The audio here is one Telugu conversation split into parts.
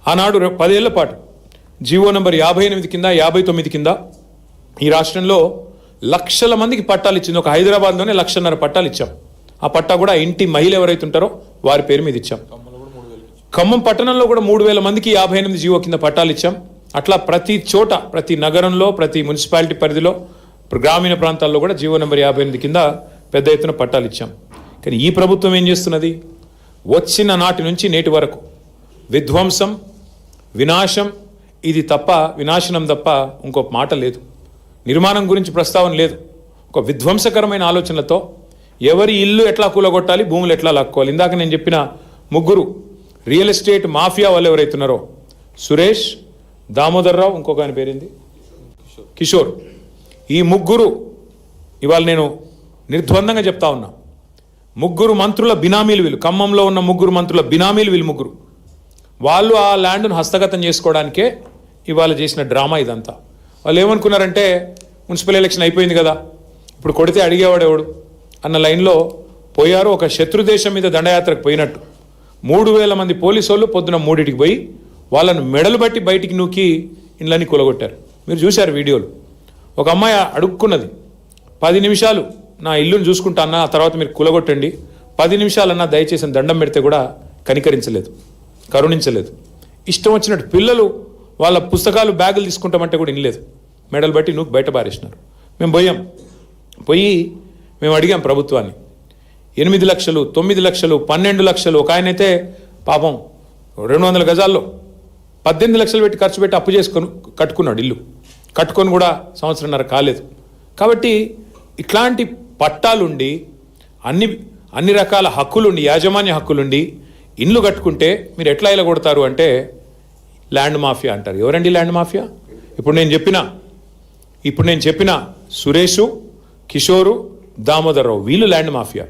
ఆనాడు 10 ఏళ్ల పాటు జీవో నంబర్ 58 కింద 59 కింద ఈ రాష్ట్రంలో లక్షల మందికి పట్టాలు ఇచ్చింది. ఒక హైదరాబాద్లోనే 1,50,000 పట్టాలు ఇచ్చాం. ఆ పట్టా కూడా ఇంటి మహిళ ఎవరైతే ఉంటారో వారి పేరు మీద ఇచ్చాం. ఖమ్మం పట్టణంలో కూడా 3,000 మందికి 58 జీవో కింద పట్టాలు ఇచ్చాం. అట్లా ప్రతి చోట, ప్రతి నగరంలో, ప్రతి మున్సిపాలిటీ పరిధిలో, గ్రామీణ ప్రాంతాల్లో కూడా జీవో నెంబర్ 58 కింద పెద్ద ఎత్తున పట్టాలు ఇచ్చాం. కానీ ఈ ప్రభుత్వం ఏం చేస్తున్నది? వచ్చిన నాటి నుంచి నేటి వరకు విధ్వంసం, వినాశం, ఇది తప్ప, వినాశనం తప్ప ఇంకో మాట లేదు. నిర్మాణం గురించి ప్రస్తావన లేదు. ఒక విధ్వంసకరమైన ఆలోచనలతో ఎవరి ఇల్లు ఎట్లా కూలగొట్టాలి, భూములు ఎట్లా లాక్కోవాలి. ఇందాక నేను చెప్పిన ముగ్గురు రియల్ ఎస్టేట్ మాఫియా వాళ్ళు ఎవరైతున్నారో, సురేష్, దామోదర్రావు, ఇంకొక ఆయన పేరింది కిషోర్, ఈ ముగ్గురు ఇవాళ నేను నిర్ద్వందంగా చెప్తా ఉన్నా, ముగ్గురు మంత్రుల బినామీలు వీళ్ళు. ఖమ్మంలో ఉన్న ముగ్గురు మంత్రుల బినామీలు వీళ్ళు ముగ్గురు. వాళ్ళు ఆ ల్యాండ్ను హస్తగతం చేసుకోవడానికే ఇవాళ చేసిన డ్రామా ఇదంతా. వాళ్ళు ఏమనుకున్నారంటే మున్సిపల్ ఎలక్షన్ అయిపోయింది కదా, ఇప్పుడు కొడితే అడిగేవాడు ఎవడు అన్న లైన్లో పోయారు. ఒక శత్రుదేశం మీద దండయాత్రకు పోయినట్టు 3,000 మంది పోలీసు వాళ్ళు పొద్దున 3టికి పోయి వాళ్ళను మెడలు బట్టి బయటికి నూకి ఇండ్లన్నీ కూలగొట్టారు. మీరు చూశారు వీడియోలు. ఒక అమ్మాయి అడుక్కున్నది, 10 నిమిషాలు నా ఇల్లును చూసుకుంటా అన్న, ఆ తర్వాత మీరు కూలగొట్టండి, 10 నిమిషాలన్నా దయచేసి దండం పెడితే కూడా కనికరించలేదు, కరుణించలేదు. ఇష్టం వచ్చినట్టు పిల్లలు వాళ్ళ పుస్తకాలు, బ్యాగులు తీసుకుంటామంటే కూడా ఇనలేదు, మెడలు బట్టి నూకి బయట పారేసినారు. మేము పోయి మేము అడిగాం ప్రభుత్వాన్ని. 8 లక్షలు, 9 లక్షలు, 12 లక్షలు, ఒక ఆయనైతే పాపం 200 గజాల్లో 18 లక్షలు పెట్టి ఖర్చు పెట్టి అప్పు చేసుకొని కట్టుకున్నాడు ఇల్లు. కట్టుకొని కూడా 1.5 సంవత్సరం కాలేదు. కాబట్టి ఇట్లాంటి పట్టాలుండి, అన్ని రకాల హక్కులుండి, యాజమాన్య హక్కులుండి ఇండ్లు కట్టుకుంటే మీరు ఎట్లా ఇలా కొడతారు అంటే ల్యాండ్ మాఫియా అంటారు. ఎవరండి ల్యాండ్ మాఫియా? ఇప్పుడు నేను చెప్పిన సురేషు, కిషోరు, దామోదర్రావు వీళ్ళు ల్యాండ్ మాఫియా.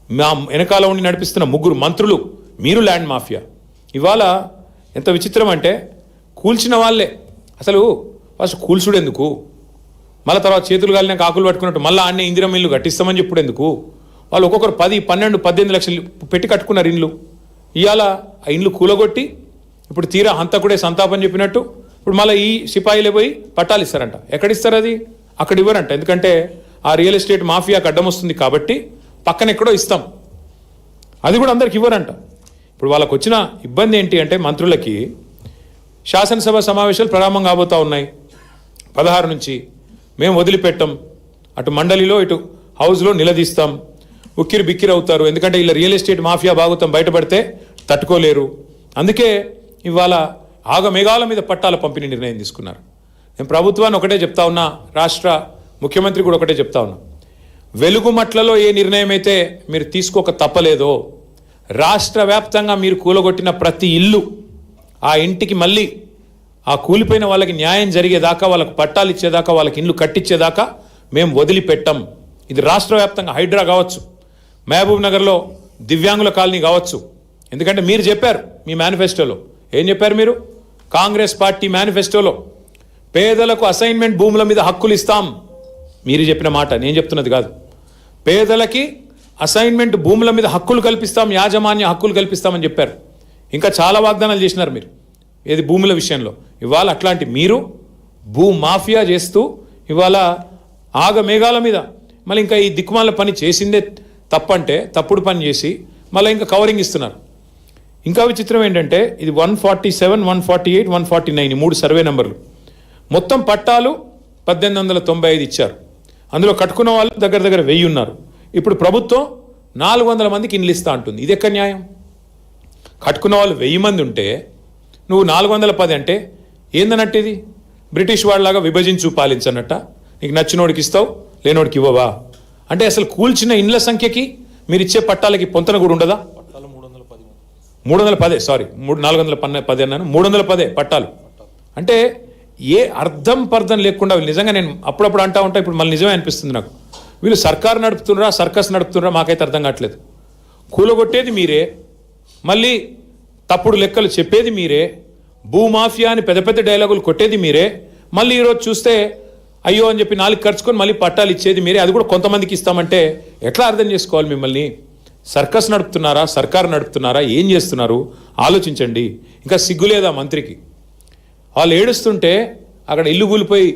మా వెనకాల ఉండి నడిపిస్తున్న ముగ్గురు మంత్రులు మీరు ల్యాండ్ మాఫియా. ఇవాళ ఎంత విచిత్రం అంటే కూల్చిన వాళ్ళే అసలు ఫస్ట్ కూల్చుడు ఎందుకు, మళ్ళీ తర్వాత చేతులు కాలినాక ఆకులు పట్టుకున్నట్టు మళ్ళీ అన్నీ ఇందిరమ్మ ఇల్లు కట్టిస్తామని చెప్పుడు ఎందుకు? వాళ్ళు ఒక్కొక్కరు 10, 12, 18 లక్షలు పెట్టి కట్టుకున్నారు ఇండ్లు. ఇవాళ ఆ ఇండ్లు కూలగొట్టి ఇప్పుడు తీరా హంతకుడే సంతాపం చెప్పినట్టు ఇప్పుడు మళ్ళీ ఈ సిపాయిలే పోయి పట్టాలు ఇస్తారంట. ఎక్కడిస్తారు అది? అక్కడ ఇవ్వరంట. ఎందుకంటే ఆ రియల్ ఎస్టేట్ మాఫియాకి అడ్డం వస్తుంది కాబట్టి పక్కన ఎక్కడో ఇస్తాం, అది కూడా అందరికి ఇవ్వరంట. ఇప్పుడు వాళ్ళకు వచ్చిన ఇబ్బంది ఏంటి అంటే మంత్రులకి శాసనసభ సమావేశాలు ప్రారంభం కాబోతా ఉన్నాయి 16 నుంచి. మేము వదిలిపెట్టాం, అటు మండలిలో ఇటు హౌస్లో నిలదీస్తాం, ఉక్కిరి బిక్కిరి అవుతారు. ఎందుకంటే ఇలా రియల్ ఎస్టేట్ మాఫియా భాగవతం బయటపడితే తట్టుకోలేరు. అందుకే ఇవాళ ఆగమేఘాల మీద పట్టాల పంపిణీ నిర్ణయం తీసుకున్నారు. నేను ప్రభుత్వాన్ని ఒకటే చెప్తా ఉన్నా, రాష్ట్ర ముఖ్యమంత్రి కూడా ఒకటే చెప్తా ఉన్నా, వెలుగుమట్లలో ఏ నిర్ణయం అయితే మీరు తీసుకోక తప్పలేదో, రాష్ట్ర వ్యాప్తంగా మీరు కూలగొట్టిన ప్రతి ఇల్లు, ఆ ఇంటికి మళ్ళీ ఆ కూలిపోయిన వాళ్ళకి న్యాయం జరిగేదాకా, వాళ్ళకి పట్టాలు ఇచ్చేదాకా, వాళ్ళకి ఇల్లు కట్టించేదాకా మేము వదిలిపెట్టాం. ఇది రాష్ట్ర వ్యాప్తంగా హైడ్రా కావచ్చు, మహబూబ్ నగర్లో దివ్యాంగుల కాలనీ కావచ్చు. ఎందుకంటే మీరు చెప్పారు మీ మేనిఫెస్టోలో, ఏం చెప్పారు మీరు? కాంగ్రెస్ పార్టీ మేనిఫెస్టోలో పేదలకు అసైన్మెంట్ భూముల మీద హక్కులు ఇస్తాం. మీరు చెప్పిన మాట, నేను చెప్తున్నది కాదు. పేదలకి అసైన్మెంట్ భూముల మీద హక్కులు కల్పిస్తాం, యాజమాన్య హక్కులు కల్పిస్తామని చెప్పారు. ఇంకా చాలా వాగ్దానాలు చేసినారు మీరు ఏది భూముల విషయంలో. ఇవాళ అట్లాంటి మీరు భూ మాఫియా చేస్తూ ఇవాళ ఆగమేఘాల మీద మళ్ళీ ఇంకా ఈ దిక్కుమాల పని చేసిందే తప్పంటే తప్పుడు పని చేసి మళ్ళీ ఇంకా కవరింగ్ ఇస్తున్నారు. ఇంకా విచిత్రం ఏంటంటే ఇది 147, 148, 149 ఈ 3 సర్వే నెంబర్లు. మొత్తం పట్టాలు 1895 ఇచ్చారు. అందులో కట్టుకున్న వాళ్ళు దగ్గర 1000 ఉన్నారు. ఇప్పుడు ప్రభుత్వం 400 మందికి ఇండ్లు ఇస్తా అంటుంది. ఇది ఎక్కడ న్యాయం? కట్టుకున్న వాళ్ళు 1000 మంది ఉంటే నువ్వు 410 అంటే ఏందన్నట్టు? ఇది బ్రిటిష్ వాళ్ళలాగా విభజించు పాలించనట్ట. నీకు నచ్చినోడికి ఇస్తావు, లేనోడికి ఇవ్వవా అంటే అసలు కూల్చిన ఇండ్ల సంఖ్యకి మీరు ఇచ్చే పట్టాలకి పొంతన కూడా ఉండదా? 310 సారీ 410 అన్నాను, 310 పట్టాలు అంటే ఏ అర్థం పర్థం లేకుండా నిజంగా నేను అప్పుడప్పుడు అంటా ఉంటా, ఇప్పుడు మళ్ళీ నిజమే అనిపిస్తుంది నాకు. వీళ్ళు సర్కారు నడుపుతున్నారా, సర్కస్ నడుపుతున్నారా మాకైతే అర్థం కావట్లేదు. కూలగొట్టేది మీరే, మళ్ళీ తప్పుడు లెక్కలు చెప్పేది మీరే, భూమాఫియా అని పెద్ద పెద్ద డైలాగులు కొట్టేది మీరే, మళ్ళీ ఈరోజు చూస్తే అయ్యో అని చెప్పి 4 ఖర్చుకొని మళ్ళీ పట్టాలు ఇచ్చేది మీరే. అది కూడా కొంతమందికి ఇస్తామంటే ఎట్లా అర్థం చేసుకోవాలి మిమ్మల్ని? సర్కస్ నడుపుతున్నారా, సర్కారు నడుపుతున్నారా, ఏం చేస్తున్నారు ఆలోచించండి. ఇంకా సిగ్గులేదా మంత్రికి? వాళ్ళు ఏడుస్తుంటే అక్కడ ఇల్లు కూలిపోయి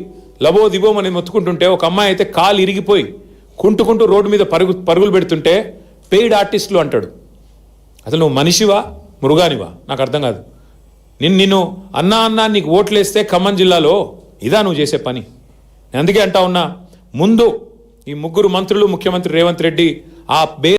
లబో దిబోమని మొత్తుకుంటుంటే ఒక అమ్మాయి అయితే కాలు ఇరిగిపోయి కుంటుకుంటూ రోడ్డు మీద పరుగులు పెడుతుంటే పెయిడ్ ఆర్టిస్టులు అంటాడు. అసలు నువ్వు మనిషివా మృగానివా నాకు అర్థం కాదు. నిన్ను అన్నా నీకు ఓట్లేస్తే ఖమ్మం జిల్లాలో ఇదా నువ్వు చేసే పని? నేను అందుకే అంటా ఉన్నా, ముందు ఈ ముగ్గురు మంత్రులు, ముఖ్యమంత్రి రేవంత్ రెడ్డి ఆ